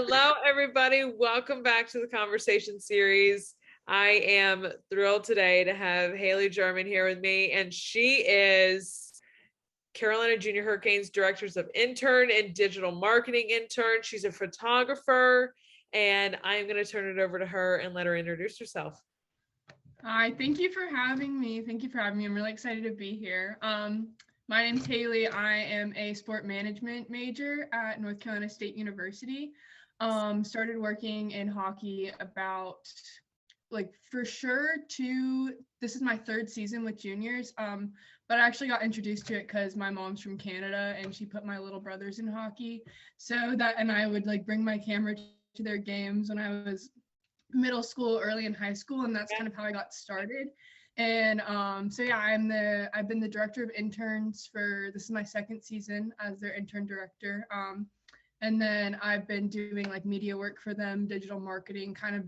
Hello, everybody. Welcome back to the conversation series. I am thrilled today to have Hailey Germann here with me, and she is Carolina Junior Hurricanes Directors of Intern and Digital Marketing Intern. She's a photographer, and I'm going to turn it over to her and let her introduce herself. Hi, thank you for having me. I'm really excited to be here. My name's Hailey. I am a sport management major at North Carolina State University. Started working in hockey about, this is my third season with juniors. But I actually got introduced to it because my mom's from Canada and she put my little brothers in hockey. And I would bring my camera to their games when I was middle school, early in high school, and that's kind of how I got started. And I've been the director of interns this is my second season as their intern director. And then I've been doing media work for them, digital marketing, kind of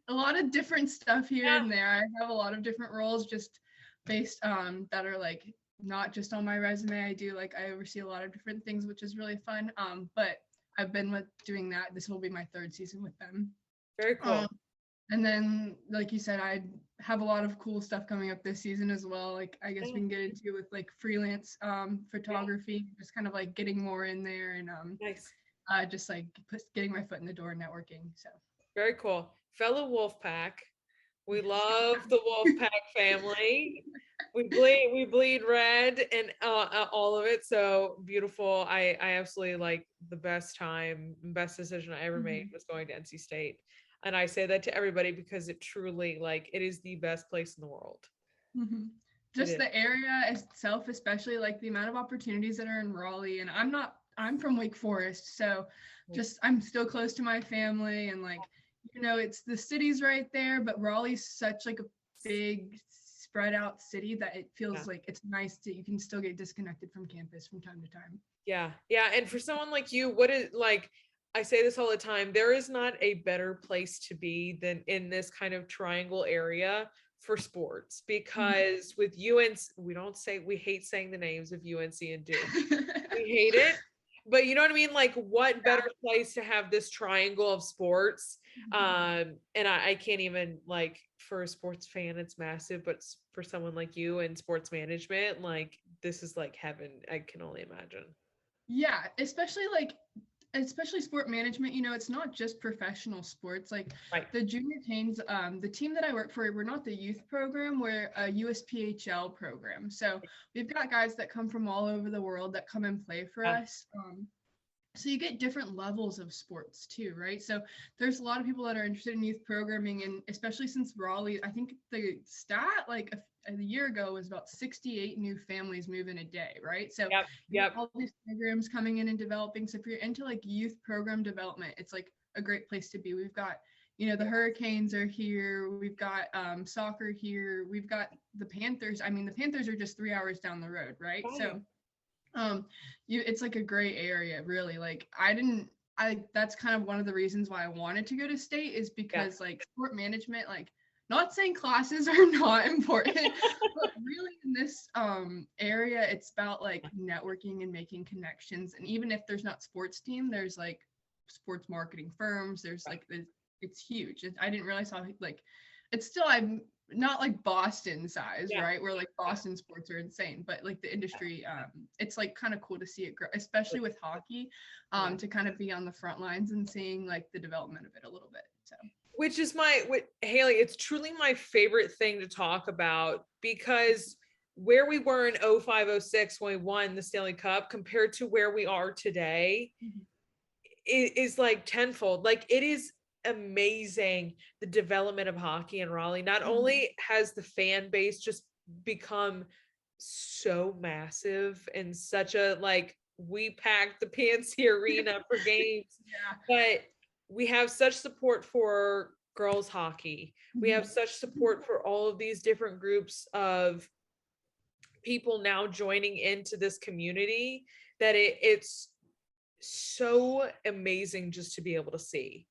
a lot of different stuff here and there. I have a lot of different roles just based that are not just on my resume. I oversee a lot of different things, which is really fun. But I've been doing that. This will be my third season with them. Very cool. And then, like you said, I have a lot of cool stuff coming up this season as well. I guess we can get into with freelance photography, just kind of getting more in there and nice. Getting my foot in the door, networking. So very cool. Fellow Wolfpack. We love the Wolfpack family. We bleed red and all of it. So beautiful. I absolutely the best decision I ever made was going to NC State. And I say that to everybody because it truly it is the best place in the world. Mm-hmm. Just the area itself, especially the amount of opportunities that are in Raleigh. And I'm from Wake Forest. So I'm still close to my family and it's the city's right there, but Raleigh's such a big spread out city that it feels it's nice that you can still get disconnected from campus from time to time. Yeah. And for someone like you, what is I say this all the time, there is not a better place to be than in this kind of triangle area for sports, because with UNC, we hate saying the names of UNC and Duke. We hate it. But you know what I mean? What better place to have this triangle of sports? And I can't even, for a sports fan, it's massive, but for someone like you in sports management, this is heaven. I can only imagine. Yeah, especially sport management, it's not just professional sports. The junior teams, the team that I work for, we're not the youth program, we're a USPHL program. So we've got guys that come from all over the world that come and play for us. So you get different levels of sports too, right? So there's a lot of people that are interested in youth programming, and especially since Raleigh, I think the stat a year ago was about 68 new families move in a day, right? So all these programs coming in and developing. So if you're into youth program development, it's a great place to be. We've got, the Hurricanes are here. We've got soccer here. We've got the Panthers. I mean, the Panthers are just 3 hours down the road, right? So it's a gray area, really. That's kind of one of the reasons why I wanted to go to state, is because sport management, not saying classes are not important, but really in this area, it's about networking and making connections. And even if there's not sports team, there's sports marketing firms. There's it's huge. I didn't realize how it's still, I'm not Boston size, right? Where Boston sports are insane, but the industry, it's kind of cool to see it grow, especially with hockey, to kind of be on the front lines and seeing the development of it a little bit. So. Which is Hailey, it's truly my favorite thing to talk about, because where we were in 05-06 when we won the Stanley Cup compared to where we are today is tenfold. It is amazing, the development of hockey in Raleigh. Not only has the fan base just become so massive and such a we packed the PNC Arena for games, but we have such support for girls hockey. We have such support for all of these different groups of people now joining into this community that it's so amazing just to be able to see.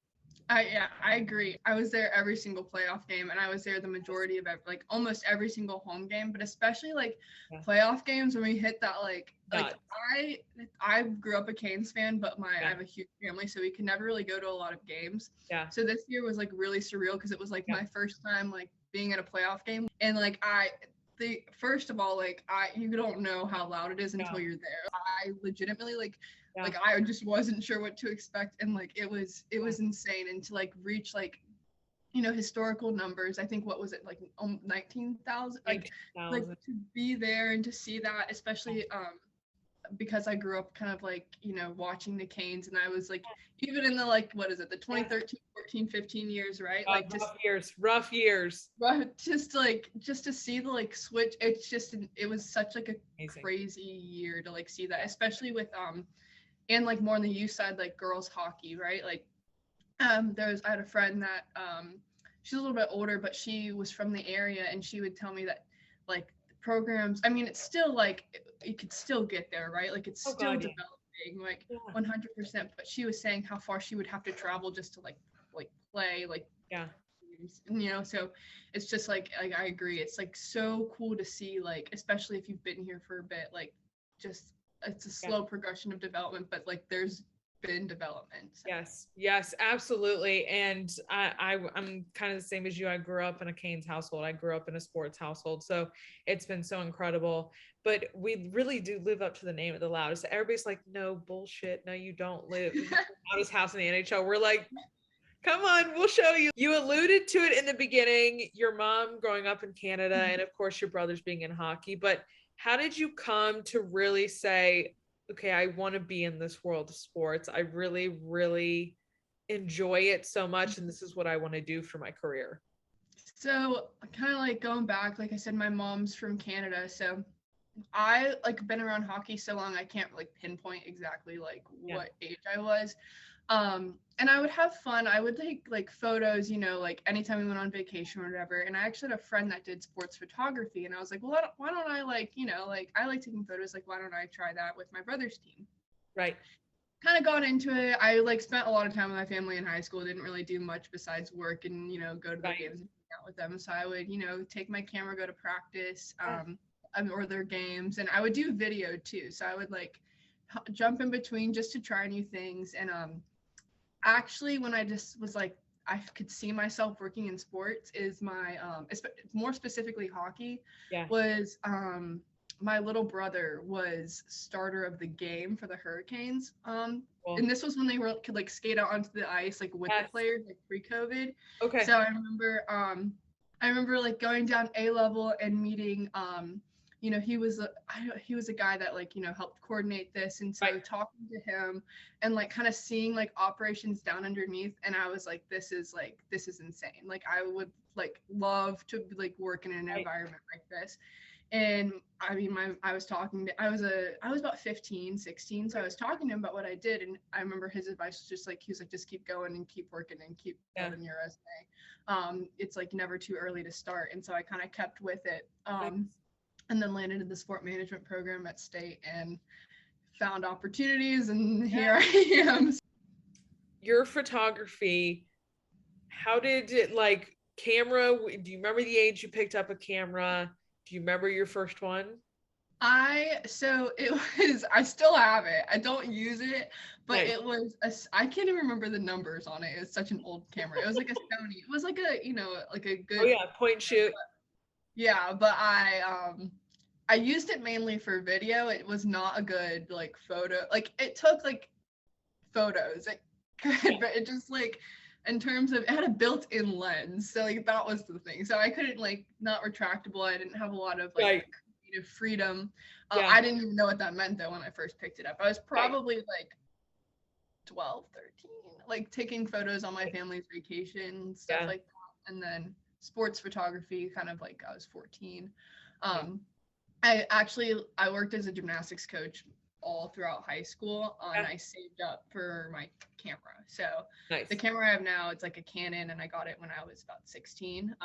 I agree. I was there every single playoff game, and I was there the majority of like almost every single home game, but especially like playoff games when we hit that like I grew up a Canes fan, but I have a huge family, so we could never really go to a lot of games. Yeah. So this year was like really surreal because it was like my first time like being at a playoff game, and like first of all, like you don't know how loud it is until you're there. I legitimately like I just wasn't sure what to expect, and like it was insane, and to like reach like historical numbers. I think what was it like 19,000 like to be there and to see that, especially because I grew up kind of like watching the Canes, and I was like even in the like what is it the 2013 14 15 years, right? Like rough years but just to see the like switch, it was such like a amazing, crazy year to like see that, especially with and like more on the youth side, like girls hockey, right? Like I had a friend that she's a little bit older, but she was from the area, and she would tell me that like programs, I mean, it's still like you could still get there, right? Like it's still developing, like 100%. But she was saying how far she would have to travel just to like play, like so it's just like I agree. It's like so cool to see, like especially if you've been here for a bit, like just it's a slow progression of development, but like there's been development. So. Yes, absolutely. And I'm kind of the same as you. I grew up in a Canes household. I grew up in a sports household. So it's been so incredible. But we really do live up to the name of the loudest. Everybody's like, no bullshit. No, you don't live in the loudest house in the NHL. We're like, come on, we'll show you. You alluded to it in the beginning, your mom growing up in Canada, and of course your brothers being in hockey. But how did you come to really say, okay, I want to be in this world of sports. I really, really enjoy it so much, and this is what I want to do for my career? So kind of like going back, like I said, my mom's from Canada, so I like been around hockey so long I can't like pinpoint exactly like what age I was. And I would have fun. I would take like photos, like anytime we went on vacation or whatever. And I actually had a friend that did sports photography, and I was like, well, why don't I like, like I like taking photos. Like, why don't I try that with my brother's team? Right. Kind of got into it. I like spent a lot of time with my family in high school. Didn't really do much besides work and, go to the games and hang out with them. So I would, take my camera, go to practice, or their games. And I would do video too. So I would like jump in between just to try new things. And, actually when I just was like I could see myself working in sports is my more specifically hockey was my little brother was starter of the game for the Hurricanes, and this was when they could like skate out onto the ice like with the players like pre-COVID. So I remember like going down A level and meeting he was a guy that like helped coordinate this, and so talking to him and like kind of seeing like operations down underneath, and I was like this is insane. Like I would like love to like work in an environment like this. And I mean I was about 15, 16, so I was talking to him about what I did, and I remember his advice was just like he was like just keep going and keep working and keep building your resume. It's like never too early to start, and so I kind of kept with it. And then landed in the sport management program at State and found opportunities, and here I am. Your photography, how did it like camera? Do you remember the age you picked up a camera? Do you remember your first one? I still have it. I don't use it, but it was I can't even remember the numbers on it. It's such an old camera. It was like a Sony. It was like a, like a good point and shoot. But I used it mainly for video. It was not a good like photo. Like it took like photos. It could, but it just like in terms of it had a built-in lens. So like that was the thing. So I couldn't like not retractable. I didn't have a lot of like creative freedom. I didn't even know what that meant though when I first picked it up. I was probably like 12, 13, like taking photos on my family's vacation, stuff like that. And then sports photography kind of like I was 14. I worked as a gymnastics coach all throughout high school, and I saved up for my camera. So the camera I have now, it's like a Canon, and I got it when I was about 16.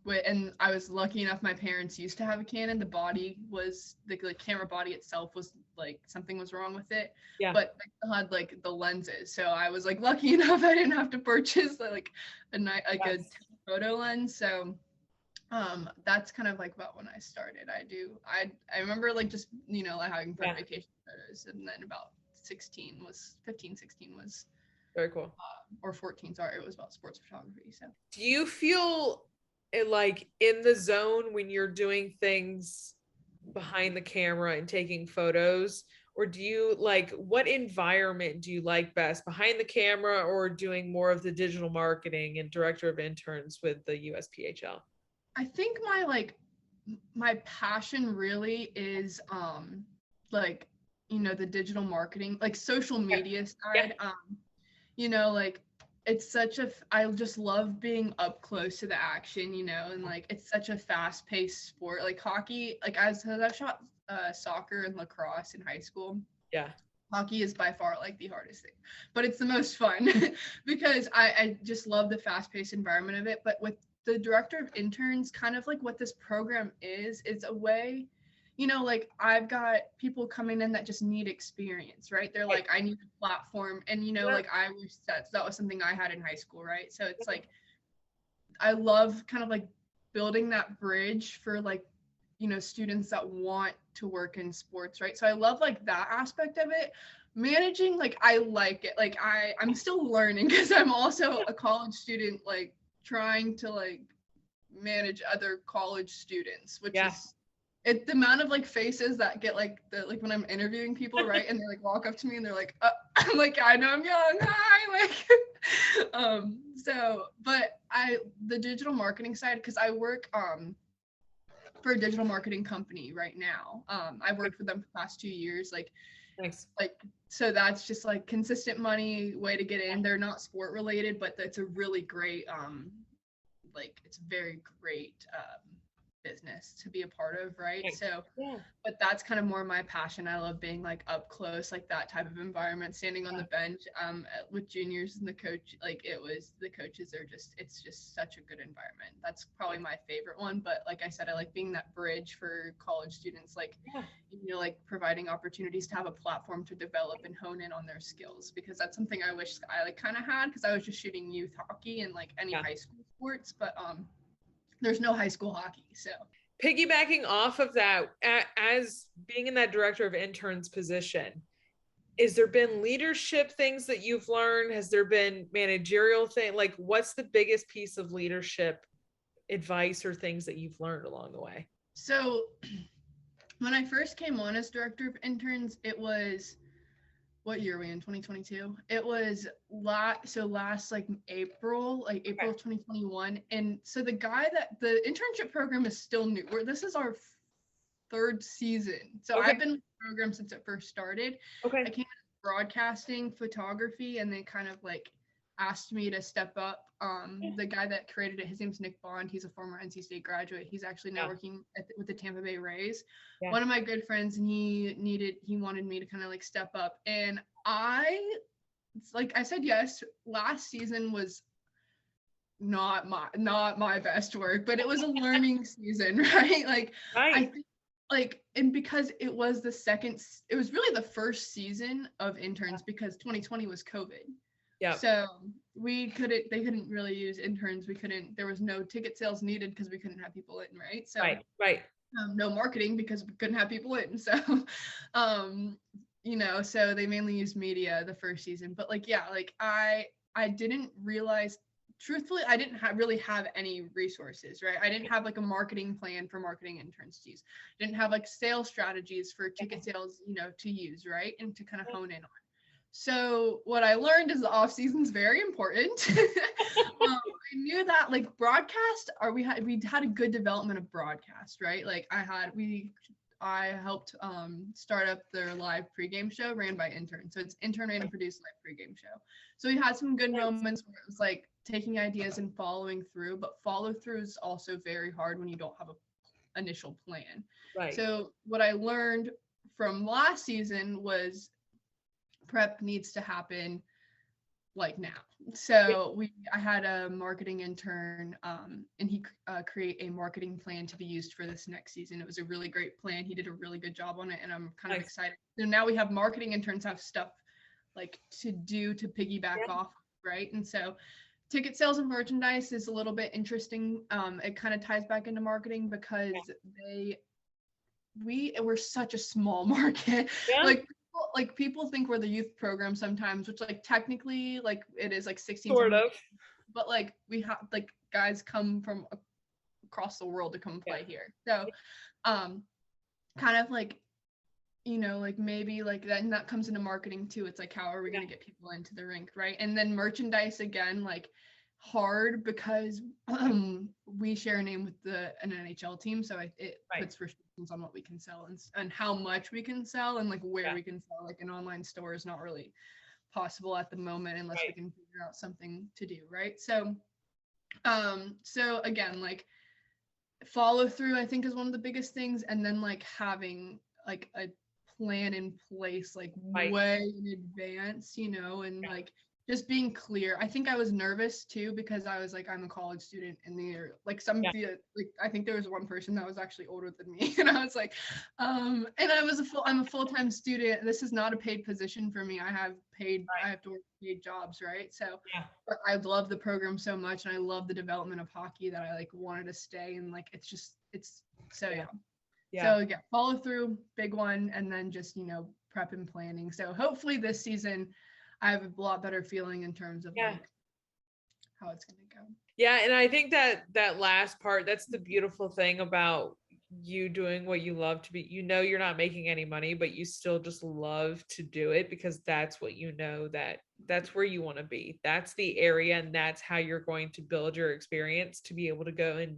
And I was lucky enough, my parents used to have a Canon. The body was the camera body itself was like something was wrong with it. Yeah. But I still had like the lenses, so I was like lucky enough I didn't have to purchase like a photo lens. So that's kind of like about when I started. I remember like just like having fun vacation photos, and then about 15 16 was very cool. Or 14, sorry, it was about sports photography. So do you feel like in the zone when you're doing things behind the camera and taking photos, or do you like, what environment do you like best, behind the camera or doing more of the digital marketing and director of interns with the USPHL? I think my passion really is like the digital marketing, like social media side. Like it's I just love being up close to the action, and like it's such a fast-paced sport. Like hockey, like I've shot soccer and lacrosse in high school. Yeah. Hockey is by far like the hardest thing, but it's the most fun because I just love the fast-paced environment of it. But with the director of interns, kind of like what this program is a way, like I've got people coming in that just need experience, right? They're like, I need a platform. And, like I wish that was something I had in high school, right? So it's like, I love kind of like building that bridge for like, students that want to work in sports, right? So I love like that aspect of it. Managing, like I like it. Like I'm still learning because I'm also a college student, like trying to like manage other college students, which is the amount of like faces that get like when I'm interviewing people, right? And they like walk up to me and they're like, I'm like, I know I'm young, hi, like so but the digital marketing side, because I work for a digital marketing company right now. I've worked with them for the past 2 years. Like, thanks. Like, so that's just like consistent money, way to get in. They're not sport related, but it's a really great, it's very great business to be a part of, right? Thanks. So, but that's kind of more my passion. I love being like up close, like that type of environment, standing on the bench with juniors and the coach. Like the coaches are it's just such a good environment. That's probably my favorite one. But like I said, I like being that bridge for college students, like, like providing opportunities to have a platform to develop and hone in on their skills, because that's something I wish I like kind of had, because I was just shooting youth hockey and like any high school sports, but there's no high school hockey. So piggybacking off of that, as being in that director of interns position, is there been leadership things that you've learned? Has there been managerial thing? Like, what's the biggest piece of leadership advice or things that you've learned along the way? So when I first came on as director of interns, it was, what year are we in? 2022. It was last like April of 2021. And so the internship program is still new. This is our third season. So I've been with the program since it first started. I came in broadcasting, photography, and they kind of like asked me to step up. The guy that created it, his name's Nick Bond. He's a former NC State graduate. He's actually now working with the Tampa Bay Rays. One of my good friends, and he wanted me to kind of like step up. And I said yes. Last season was not my best work, but it was a learning season, right? I think and because it was really the first season of interns, because 2020 was COVID. Yeah. So they couldn't really use interns. There was no ticket sales needed because we couldn't have people in, right? So right. No marketing because we couldn't have people in. So, so they mainly used media the first season. But I didn't realize, truthfully, I didn't really have any resources, right? I didn't have like a marketing plan for marketing interns to use. Didn't have like sales strategies for ticket sales, to use, right? And to kind of hone in on. So what I learned is the off season is very important. I knew that like broadcast, we had a good development of broadcast, right? Like I helped start up their live pregame show ran by Intern. So it's Intern ran and produced live pregame show. So we had some good moments where it was like taking ideas and following through, but follow through is also very hard when you don't have a initial plan. Right. So what I learned from last season was prep needs to happen like now. So I had a marketing intern, and he create a marketing plan to be used for this next season. It was a really great plan. He did a really good job on it, and I'm kind of excited. So now we have marketing interns have stuff like to do to piggyback off, right? And so ticket sales and merchandise is a little bit interesting. It kind of ties back into marketing because we're such a small market. Like people think we're the youth program sometimes, which like technically like it is like 16 sort of, but like we have like guys come from across the world to come play here. So kind of like, you know, like maybe like that, and that comes into marketing too. It's like, how are we going to get people into the rink, right? And then merchandise again, like hard because we share a name with an NHL team, so it puts restrictions on what we can sell and how much we can sell and like where we can sell. Like an online store is not really possible at the moment unless we can figure out something to do, right? So so again, like follow through I think is one of the biggest things, and then like having like a plan in place like way in advance, you know, and like just being clear. I think I was nervous too because I was like, I'm a college student, and they're like like I think there was one person that was actually older than me, and I was like, and I'm a full-time student. This is not a paid position for me. I have to work paid jobs, right? So but I love the program so much, and I love the development of hockey that I like wanted to stay, and like it's so so follow through, big one, and then just, you know, prep and planning. So hopefully this season I have a lot better feeling in terms of like how it's going to go. Yeah. And I think that last part, that's the beautiful thing about you doing what you love to be. You know, you're not making any money, but you still just love to do it because that's what you know, that's where you want to be. That's the area, and that's how you're going to build your experience to be able to go and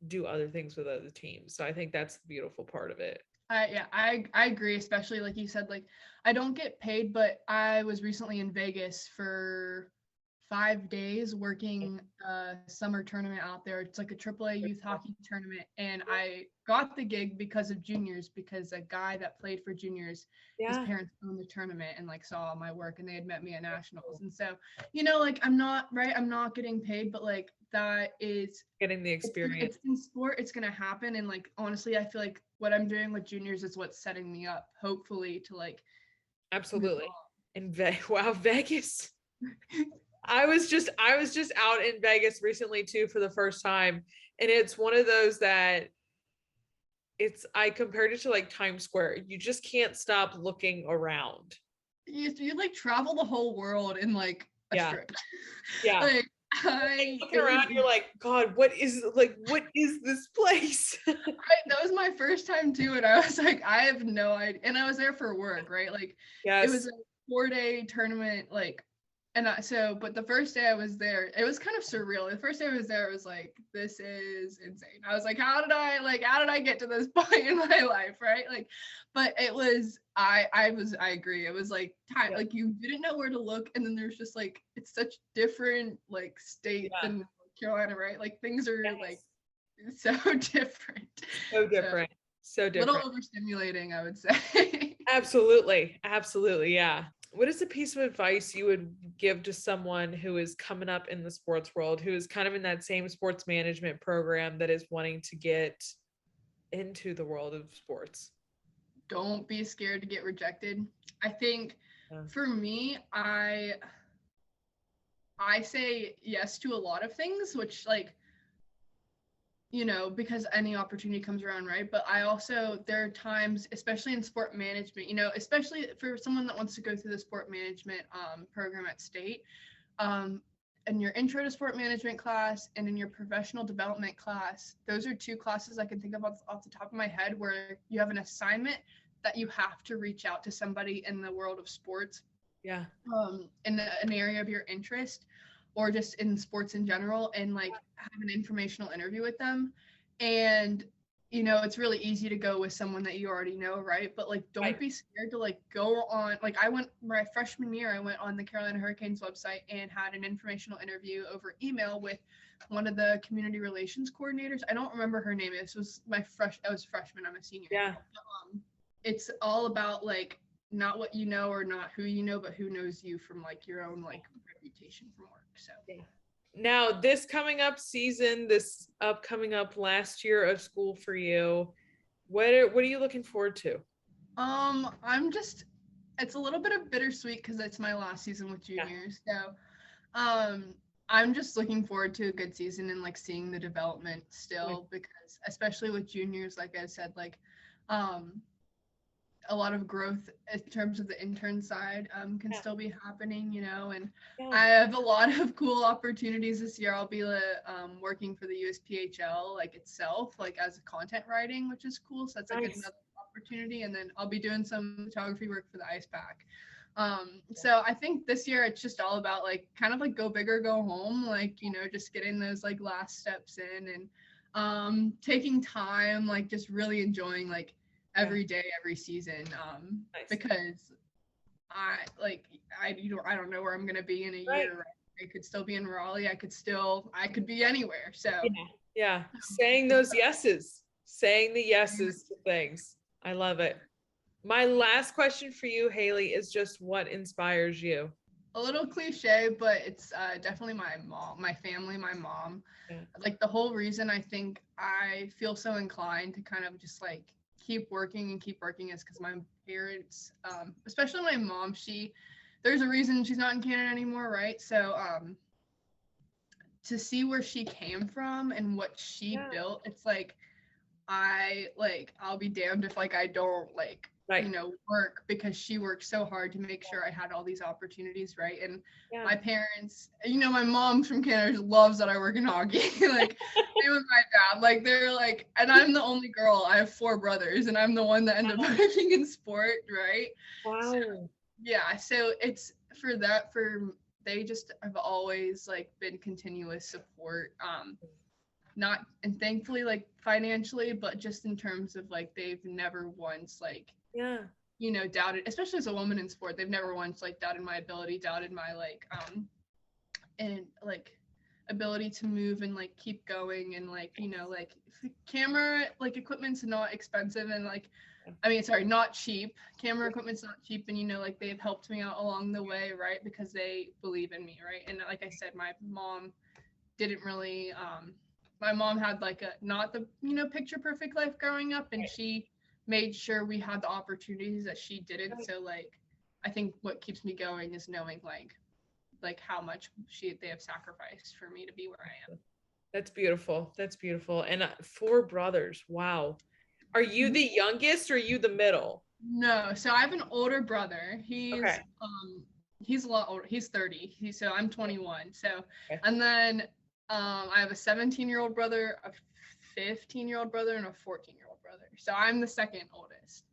do other things with other teams. So I think that's the beautiful part of it. I agree, especially like you said, like I don't get paid, but I was recently in Vegas for 5 days working a summer tournament out there. It's like a AAA youth hockey tournament, and I got the gig because of juniors, because a guy that played for juniors, his parents owned the tournament and like saw my work, and they had met me at nationals. And so, you know, like I'm not getting paid, but like that is getting the experience. It's in sport, it's gonna happen. And like honestly, I feel like what I'm doing with juniors is what's setting me up, hopefully, to like absolutely. And wow, Vegas. I was just out in Vegas recently too for the first time, and it's one of those that I compared it to like Times Square. You just can't stop looking around. You like travel the whole world in like a trip. Like looking around, you're like, God, what is this place? That was my first time too, and I was like, I have no idea. And I was there for work, right? Like it was a 4-day tournament, like. And but the first day I was there, it was kind of surreal. The first day I was there, it was like, this is insane. I was like, how did I get to this point in my life, right? Like, but it was, I agree. It was like time, like you didn't know where to look, and then there's just like, it's such different like state than North Carolina, right? Like things are like so different. So different. A little overstimulating, I would say. Absolutely, yeah. What is a piece of advice you would give to someone who is coming up in the sports world, who is kind of in that same sports management program that is wanting to get into the world of sports? Don't be scared to get rejected. I think for me, I say yes to a lot of things, which like, you know, because any opportunity comes around, right? But I also, there are times, especially in sport management, you know, especially for someone that wants to go through the sport management program at state, in your intro to sport management class and in your professional development class, those are 2 classes I can think of off the top of my head where you have an assignment that you have to reach out to somebody in the world of sports. In an area of your interest, or just in sports in general, and like have an informational interview with them. And, you know, it's really easy to go with someone that you already know, right? But like, don't be scared to like go on, like I went my freshman year, I went on the Carolina Hurricanes website and had an informational interview over email with one of the community relations coordinators. I don't remember her name. This was I was freshman, I'm a senior. It's all about like, not what you know or not who you know, but who knows you from like your own like reputation from work. So now this coming up season, this upcoming up last year of school for you, what are you looking forward to? It's a little bit of bittersweet because it's my last season with juniors. So I'm just looking forward to a good season and like seeing the development still, because especially with juniors, like I said, like a lot of growth in terms of the intern side can still be happening, and I have a lot of cool opportunities this year. I'll be working for the USPHL like itself, like as content writing, which is cool. So that's like another opportunity. And then I'll be doing some photography work for the Ice Pack. So I think this year it's just all about like kind of like go big or go home, like, just getting those like last steps in and taking time, like just really enjoying like every day, every season, because I don't know where I'm gonna be in a year. Right? I could still be in Raleigh. I could be anywhere. So saying those yeses, saying the yeses to things. I love it. My last question for you, Hailey, is just what inspires you? A little cliche, but it's definitely my mom, my family, my mom. Like the whole reason I think I feel so inclined to kind of just like keep working is because my parents, especially my mom, there's a reason she's not in Canada anymore, right? So to see where she came from and what she built, it's like I'll be damned if like I don't like work, because she worked so hard to make sure I had all these opportunities, right? And my parents, my mom from Canada loves that I work in hockey. Like same with my dad. Like they're like, and I'm the only girl. I have 4 brothers, and I'm the one that ended up working in sport, right? Wow. So it's they just have always like been continuous support. Not, and thankfully like financially, but just in terms of like they've never once like doubted, especially as a woman in sport, they've never once like doubted my ability, doubted my like and like ability to move and like keep going, and like like camera like equipment's not expensive, and like not cheap. Camera equipment's not cheap, and like they've helped me out along the way, right? Because they believe in me, right? And like I said, my mom didn't really my mom had like not the picture perfect life growing up, and she made sure we had the opportunities that she didn't. So like I think what keeps me going is knowing like how much they have sacrificed for me to be where I am. That's beautiful. And 4 brothers. Wow. Are you the youngest or are you the middle? No, so I have an older brother. He's a lot older. He's 30. So I'm 21. So and then I have a 17-year-old brother, a 15-year-old brother, and a 14-year-old brother. So I'm the second oldest.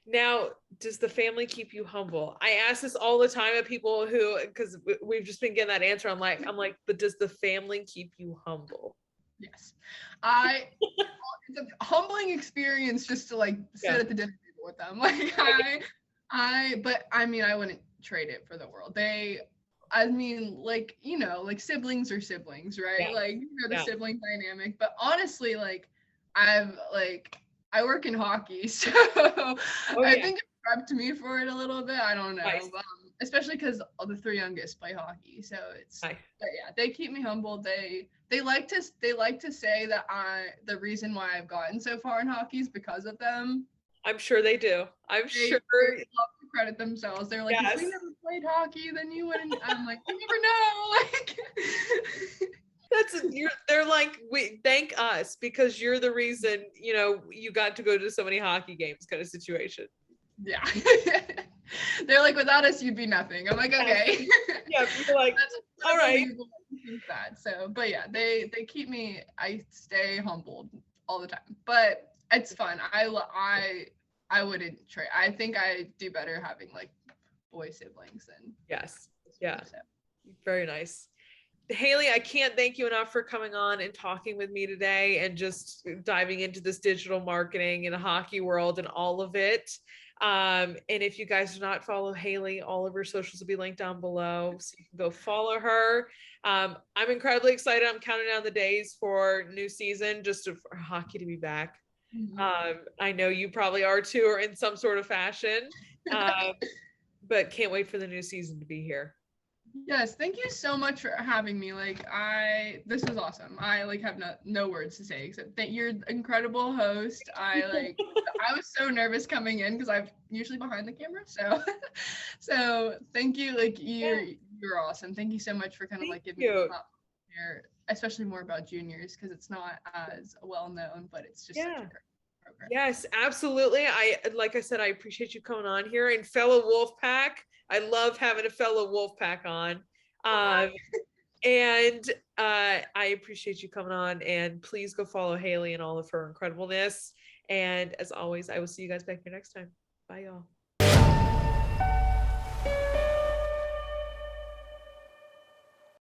Now, does the family keep you humble? I ask this all the time of people because we've just been getting that answer. I'm like, but does the family keep you humble? Yes. It's a humbling experience just to like sit at the dinner table with them. Like I wouldn't trade it for the world. Like siblings are siblings, right? Like the sibling dynamic. But honestly, like I work in hockey, so I think it prepped me for it a little bit. I don't know, especially because the 3 youngest play hockey, so it's. But yeah, they keep me humble. They like to say that the reason why I've gotten so far in hockey is because of them. I'm sure they do. They love to credit themselves. They're like, if we never played hockey, then you wouldn't. I'm like, you never know. Like they're like, we thank us because you're the reason, you got to go to so many hockey games kind of situation. Yeah. They're like, without us, you'd be nothing. I'm like, okay. Yeah, people like, that's all right. That. So, but yeah, they keep me, I stay humbled all the time, but it's fun. I wouldn't trade. I think I do better having like boy siblings than. Yes. Yeah. So. Very nice. Hailey, I can't thank you enough for coming on and talking with me today and just diving into this digital marketing in the hockey world and all of it. And if you guys do not follow Hailey, all of her socials will be linked down below, so you can go follow her. I'm incredibly excited. I'm counting down the days for new season, for hockey to be back. Mm-hmm. I know you probably are too, or in some sort of fashion, but can't wait for the new season to be here. Yes, thank you so much for having me. Like this was awesome. I like have no words to say except that you're an incredible host. I was so nervous coming in because I'm usually behind the camera. So so thank you. Like you're awesome. Thank you so much for kind of like giving me the platform here, especially more about juniors because it's not as well known, but it's just such a great program. Yes, absolutely. Like I said, I appreciate you coming on here, and fellow Wolfpack. I love having a fellow Wolfpack on. And I appreciate you coming on, and please go follow Hailey and all of her incredibleness. And as always, I will see you guys back here next time. Bye, y'all.